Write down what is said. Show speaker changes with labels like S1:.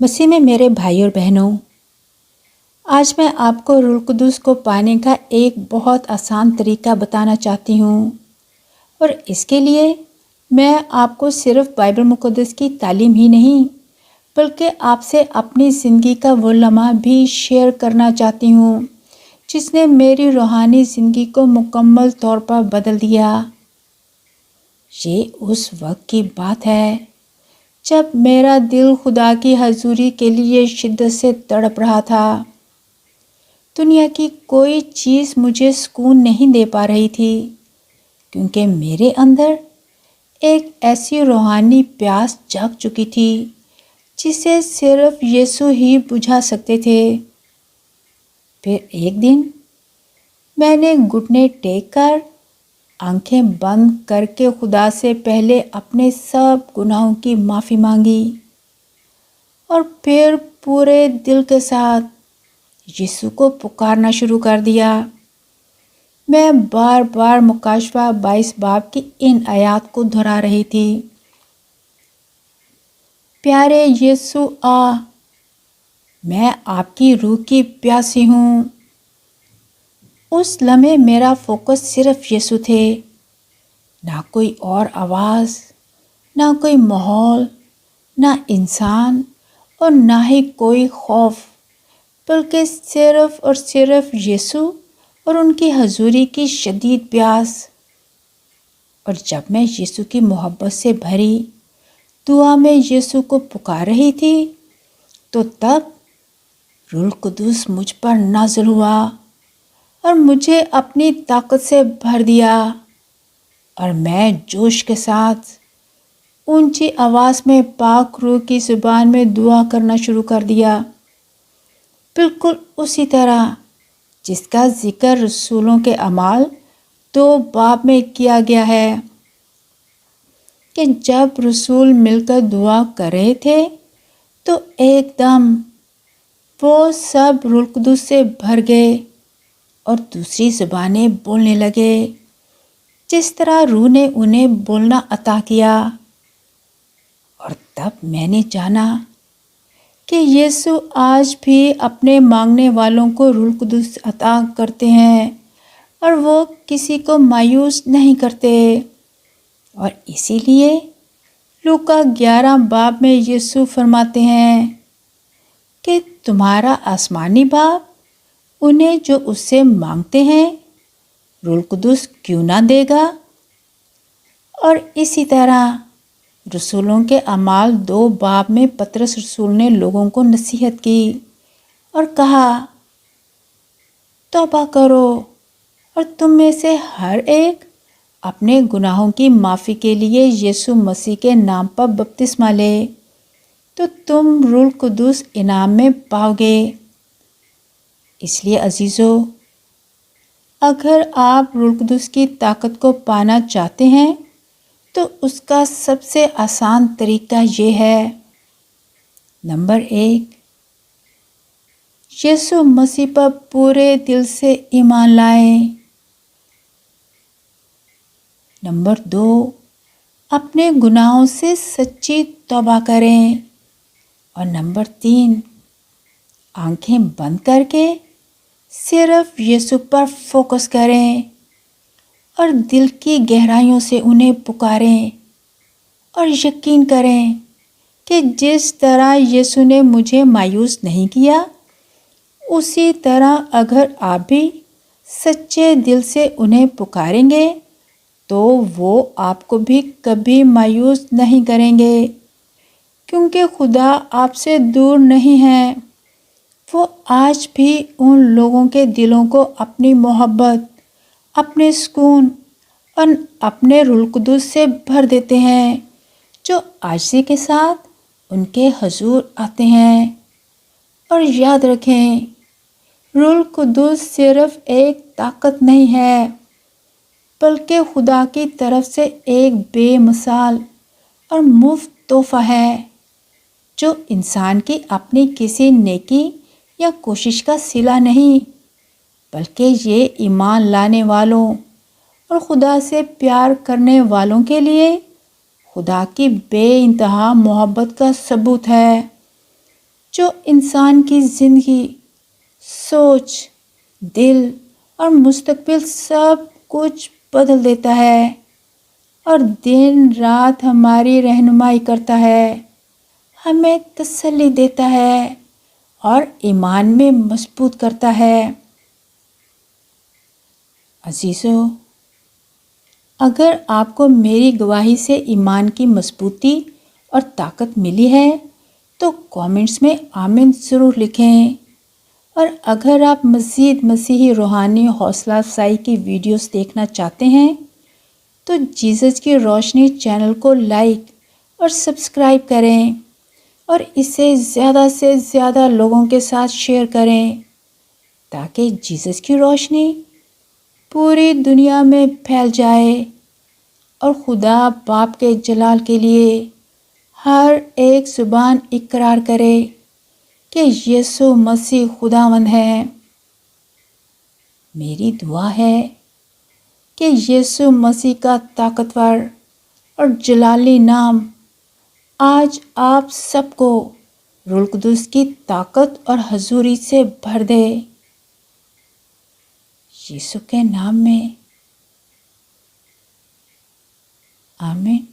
S1: مسیح میں میرے بھائی اور بہنوں، آج میں آپ کو روح القدس کو پانے کا ایک بہت آسان طریقہ بتانا چاہتی ہوں، اور اس کے لیے میں آپ کو صرف بائبل مقدس کی تعلیم ہی نہیں بلکہ آپ سے اپنی زندگی کا وہ لمحہ بھی شیئر کرنا چاہتی ہوں جس نے میری روحانی زندگی کو مکمل طور پر بدل دیا۔ یہ اس وقت کی بات ہے جب میرا دل خدا کی حضوری کے لیے شدت سے تڑپ رہا تھا۔ دنیا کی کوئی چیز مجھے سکون نہیں دے پا رہی تھی، کیونکہ میرے اندر ایک ایسی روحانی پیاس جگ چکی تھی جسے صرف یسوع ہی بجھا سکتے تھے۔ پھر ایک دن میں نے گھٹنے ٹیک کر آنکھیں بند کر کے خدا سے پہلے اپنے سب گناہوں کی معافی مانگی، اور پھر پورے دل کے ساتھ یسوع کو پکارنا شروع کر دیا۔ میں بار بار مکاشفہ 22 باب کی ان آیات کو دہرا رہی تھی۔ پیارے یسوع آ، میں آپ کی روح کی پیاسی ہوں۔ اس لمحے میرا فوکس صرف یسوع تھے، نہ کوئی اور آواز، نہ کوئی ماحول، نہ انسان، اور نہ ہی کوئی خوف، بلکہ صرف اور صرف یسوع اور ان کی حضوری کی شدید پیاس۔ اور جب میں یسوع کی محبت سے بھری دعا میں یسوع کو پکار رہی تھی تو تب روح القدس مجھ پر نازل ہوا اور مجھے اپنی طاقت سے بھر دیا، اور میں جوش کے ساتھ اونچی آواز میں پاک روح کی زبان میں دعا کرنا شروع کر دیا، بالکل اسی طرح جس کا ذکر رسولوں کے اعمال 2 باب میں کیا گیا ہے کہ جب رسول مل کر دعا کر رہے تھے تو ایک دم وہ سب روح القدس سے بھر گئے اور دوسری زبانیں بولنے لگے جس طرح روح نے انہیں بولنا عطا کیا۔ اور تب میں نے جانا کہ یسوع آج بھی اپنے مانگنے والوں کو روح القدس عطا کرتے ہیں، اور وہ کسی کو مایوس نہیں کرتے۔ اور اسی لیے لوکا 11 باب میں یسوع فرماتے ہیں کہ تمہارا آسمانی باپ انہیں جو اس سے مانگتے ہیں روح القدس کیوں نہ دے گا۔ اور اسی طرح رسولوں کے اعمال 2 باب میں پطرس رسول نے لوگوں کو نصیحت کی اور کہا، توبہ کرو اور تم میں سے ہر ایک اپنے گناہوں کی معافی کے لیے یسوع مسیح کے نام پر بپتسمہ لے، تو تم روح القدس انعام میں پاؤ گے۔ اس لیے عزیزو، اگر آپ روح القدس کی طاقت کو پانا چاہتے ہیں تو اس کا سب سے آسان طریقہ یہ ہے۔ نمبر 1، یسوع مسیح پر پورے دل سے ایمان لائیں۔ نمبر 2، اپنے گناہوں سے سچی توبہ کریں۔ اور نمبر 3، آنکھیں بند کر کے صرف یسوع پر فوکس کریں اور دل کی گہرائیوں سے انہیں پکاریں، اور یقین کریں کہ جس طرح یسوع نے مجھے مایوس نہیں کیا، اسی طرح اگر آپ بھی سچے دل سے انہیں پکاریں گے تو وہ آپ کو بھی کبھی مایوس نہیں کریں گے، کیونکہ خدا آپ سے دور نہیں ہے۔ وہ آج بھی ان لوگوں کے دلوں کو اپنی محبت، اپنے سکون اور اپنے روح القدس سے بھر دیتے ہیں جو عاجزی کے ساتھ ان کے حضور آتے ہیں۔ اور یاد رکھیں، روح القدس صرف ایک طاقت نہیں ہے بلکہ خدا کی طرف سے ایک بے مثال اور مفت تحفہ ہے جو انسان کی اپنی کسی نیکی یا کوشش کا صلہ نہیں، بلکہ یہ ایمان لانے والوں اور خدا سے پیار کرنے والوں کے لیے خدا کی بے انتہا محبت کا ثبوت ہے۔ جو انسان کی زندگی، سوچ، دل اور مستقبل سب کچھ بدل دیتا ہے اور دن رات ہماری رہنمائی کرتا ہے، ہمیں تسلی دیتا ہے اور ایمان میں مضبوط کرتا ہے۔ عزیزو، اگر آپ کو میری گواہی سے ایمان کی مضبوطی اور طاقت ملی ہے تو کامنٹس میں آمین ضرور لکھیں، اور اگر آپ مزید مسیحی روحانی حوصلہ افزائی کی ویڈیوز دیکھنا چاہتے ہیں تو جیزس کی روشنی چینل کو لائک اور سبسکرائب کریں اور اسے زیادہ سے زیادہ لوگوں کے ساتھ شیئر کریں تاکہ جیزس کی روشنی پوری دنیا میں پھیل جائے اور خدا باپ کے جلال کے لیے ہر ایک زبان اقرار کرے کہ یسوع مسیح خداوند ہے۔ میری دعا ہے کہ یسوع مسیح کا طاقتور اور جلالی نام آج آپ سب کو روح القدس کی طاقت اور حضوری سے بھر دے۔ یسوع کے نام میں آمین۔